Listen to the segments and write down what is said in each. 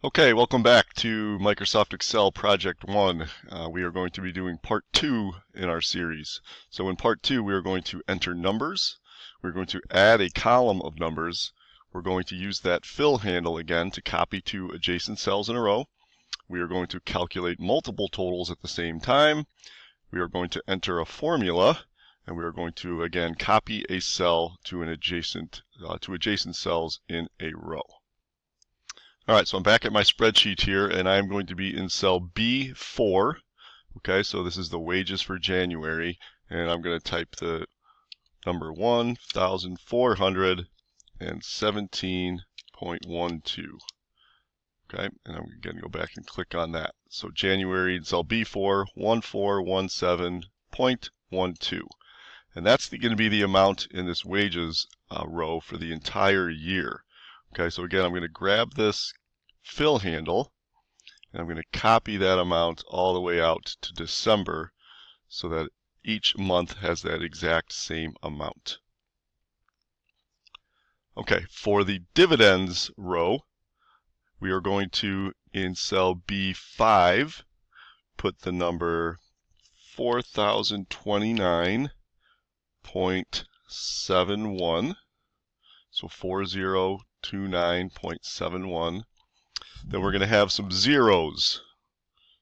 Okay, welcome back to Microsoft Excel Project 1. We are going to be doing part 2 in our series. So in part 2 we are going to enter numbers. We're going to add a column of numbers. We're going to use that fill handle again to copy two adjacent cells in a row. We are going to calculate multiple totals at the same time. We are going to enter a formula, and we are going to again copy a cell to adjacent cells in a row. Alright, so I'm back at my spreadsheet here, and I'm going to be in cell B4. Okay, so this is the wages for January, and I'm going to type the number 1,417.12. Okay, and I'm going to go back and click on that. So January in cell B4, 1417.12. And that's going to be the amount in this wages row for the entire year. Okay, so again, I'm going to grab this fill handle, and I'm going to copy that amount all the way out to December so that each month has that exact same amount. Okay, for the dividends row, we are going to, in cell B5, put the number 4,029.71. So 4029.71. Then we're going to have some zeros.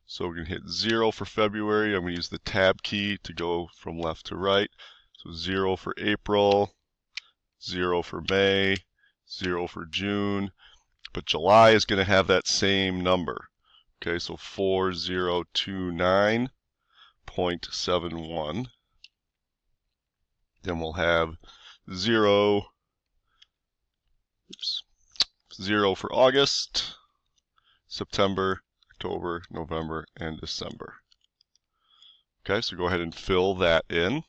So we're going to hit 0 for February. I'm going to use the tab key to go from left to right. So 0 for April, 0 for May, 0 for June. But July is going to have that same number. Okay, so 4029.71. Then we'll have 0 for August, September, October, November, and December. Okay, so go ahead and fill that in.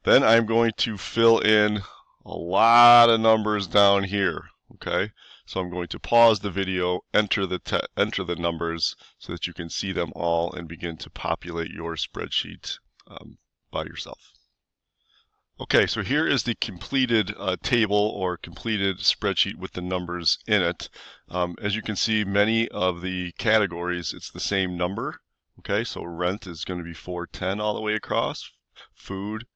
Then I'm going to fill in a lot of numbers down here. Okay, so I'm going to pause the video, enter the numbers so that you can see them all and begin to populate your spreadsheet by yourself. Okay, so here is the completed table or completed spreadsheet with the numbers in it. As you can see, many of the categories, it's the same number. Okay, so rent is going to be 410 all the way across. Food,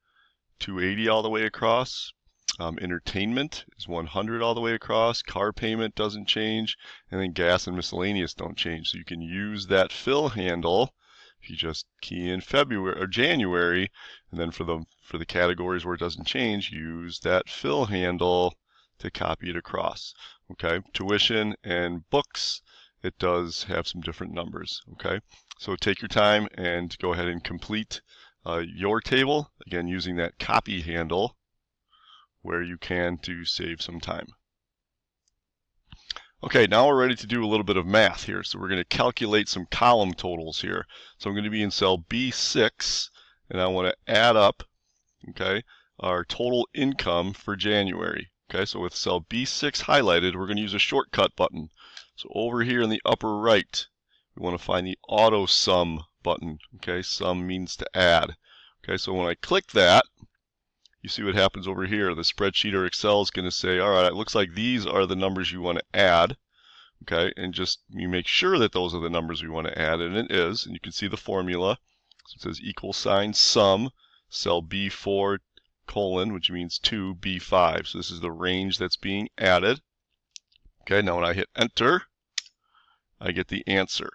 280 all the way across. Entertainment is 100 all the way across. Car payment doesn't change. And then gas and miscellaneous don't change. So you can use that fill handle. If you just key in February or January, and then for the categories where it doesn't change, use that fill handle to copy it across. Okay, tuition and books, it does have some different numbers. Okay, so take your time and go ahead and complete your table, again using that copy handle where you can to save some time. Okay, now we're ready to do a little bit of math here. So we're going to calculate some column totals here. So I'm going to be in cell B6, and I want to add up, okay, our total income for January. Okay, so with cell B6 highlighted, we're going to use a shortcut button. So over here in the upper right, we want to find the auto sum button. Okay, sum means to add. Okay, so when I click that, you see what happens over here. The spreadsheet or Excel is going to say, all right, it looks like these are the numbers you want to add. Okay, and just you make sure that those are the numbers we want to add, and it is. And you can see the formula. So it says equal sign sum, cell B4 colon, which means 2, B5. So this is the range that's being added. Okay, now when I hit enter, I get the answer.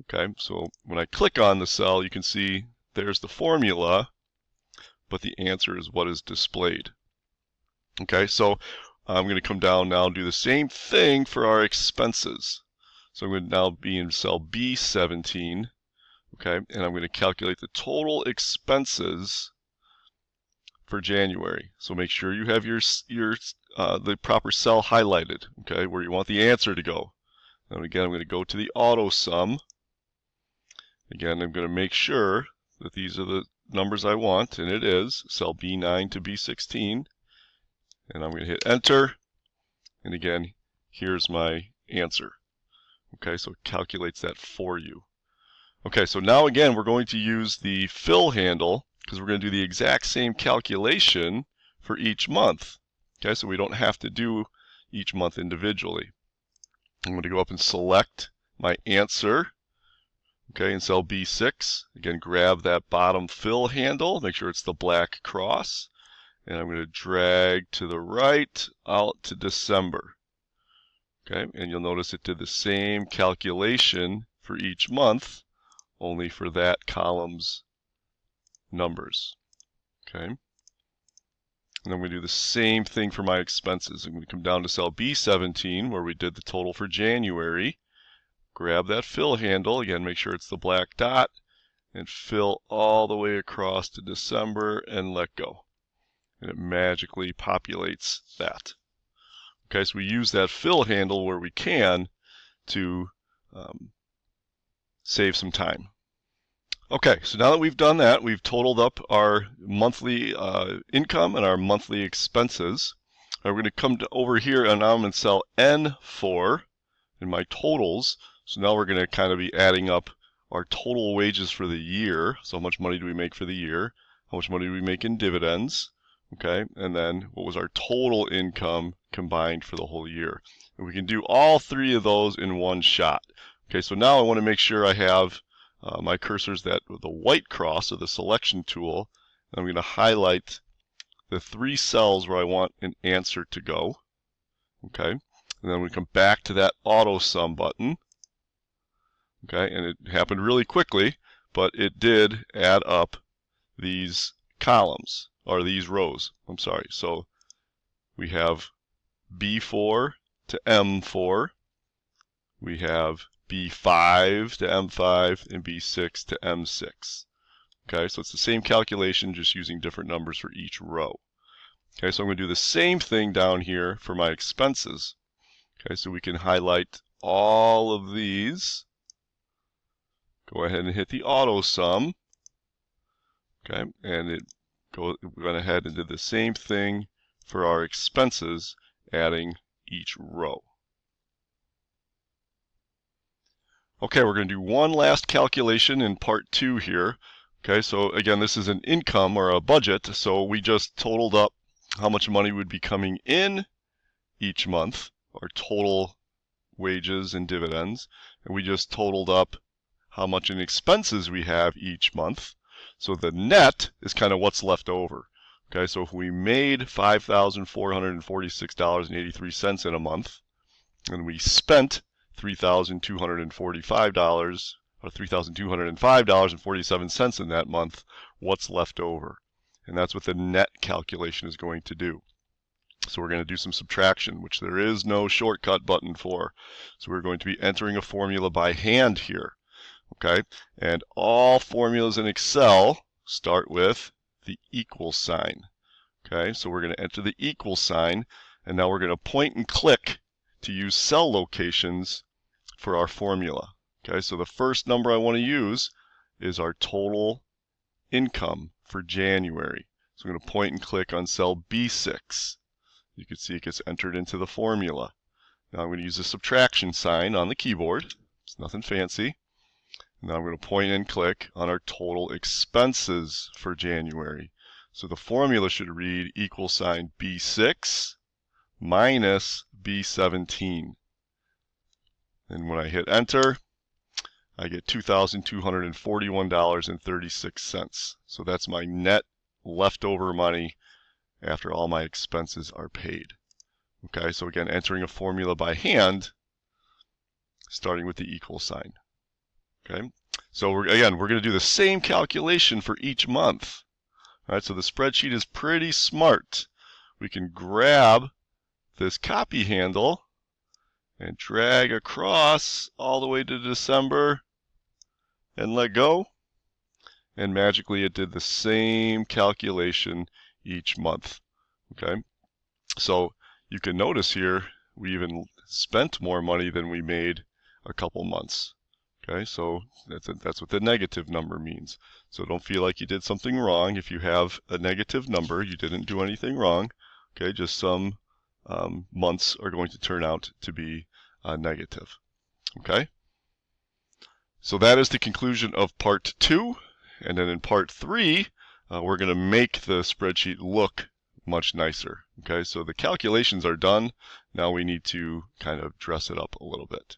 Okay, so when I click on the cell, you can see there's the formula, but the answer is what is displayed. Okay, so I'm going to come down now and do the same thing for our expenses. So I'm going to now be in cell B17, okay, and I'm going to calculate the total expenses for January. So make sure you have the proper cell highlighted, okay, where you want the answer to go. And again, I'm going to go to the auto sum. Again, I'm going to make sure that these are the numbers I want, and it is cell B9 to B16. And I'm going to hit enter, and again, here's my answer. Okay, so it calculates that for you. Okay, so now again, we're going to use the fill handle because we're going to do the exact same calculation for each month. Okay, so we don't have to do each month individually. I'm going to go up and select my answer. Okay, in cell B6, again, grab that bottom fill handle, make sure it's the black cross, and I'm going to drag to the right out to December. Okay, and you'll notice it did the same calculation for each month, only for that column's numbers. Okay, and I'm going to do the same thing for my expenses. I'm going to come down to cell B17, where we did the total for January. Grab that fill handle, again, make sure it's the black dot, and fill all the way across to December and let go. And it magically populates that. Okay, so we use that fill handle where we can to save some time. Okay, so now that we've done that, we've totaled up our monthly income and our monthly expenses. We're going to come over here and now I'm in cell N4 in my totals. So now we're going to kind of be adding up our total wages for the year. So how much money do we make for the year? How much money do we make in dividends? Okay, and then what was our total income combined for the whole year? And we can do all three of those in one shot. Okay, so now I want to make sure I have my cursor's that the white cross, or the selection tool. I'm going to highlight the three cells where I want an answer to go. Okay, and then we come back to that auto sum button. Okay, and it happened really quickly, but it did add up these columns, or these rows. I'm sorry. So we have B4 to M4. We have B5 to M5 and B6 to M6. Okay, so it's the same calculation, just using different numbers for each row. Okay, so I'm going to do the same thing down here for my expenses. Okay, so we can highlight all of these. Go ahead and hit the auto sum. Okay, and it went ahead and did the same thing for our expenses, adding each row. Okay, we're going to do one last calculation in part 2 here. Okay, so again, this is an income or a budget, so we just totaled up how much money would be coming in each month, our total wages and dividends, and we just totaled up how much in expenses we have each month. So the net is kind of what's left over. Okay, so if we made $5,446.83 in a month, and we spent $3,245 or $3,205.47 in that month, what's left over? And that's what the net calculation is going to do. So we're going to do some subtraction, which there is no shortcut button for. So we're going to be entering a formula by hand here. Okay, and all formulas in Excel start with the equal sign. Okay, so we're going to enter the equal sign, and now we're going to point and click to use cell locations for our formula. Okay, so the first number I want to use is our total income for January. So I'm going to point and click on cell B6. You can see it gets entered into the formula. Now I'm going to use the subtraction sign on the keyboard. It's nothing fancy. Now I'm going to point and click on our total expenses for January. So the formula should read equal sign B6 minus B17. And when I hit enter, I get $2,241.36. So that's my net leftover money after all my expenses are paid. Okay, so again, entering a formula by hand, starting with the equal sign. Okay, so we're going to do the same calculation for each month. All right, so the spreadsheet is pretty smart. We can grab this copy handle and drag across all the way to December and let go. And magically it did the same calculation each month. Okay, so you can notice here we even spent more money than we made a couple months. Okay, so that's what the negative number means. So don't feel like you did something wrong. If you have a negative number, you didn't do anything wrong. Okay, just some months are going to turn out to be negative. Okay, so that is the conclusion of part 2. And then in part 3, we're going to make the spreadsheet look much nicer. Okay, so the calculations are done. Now we need to kind of dress it up a little bit.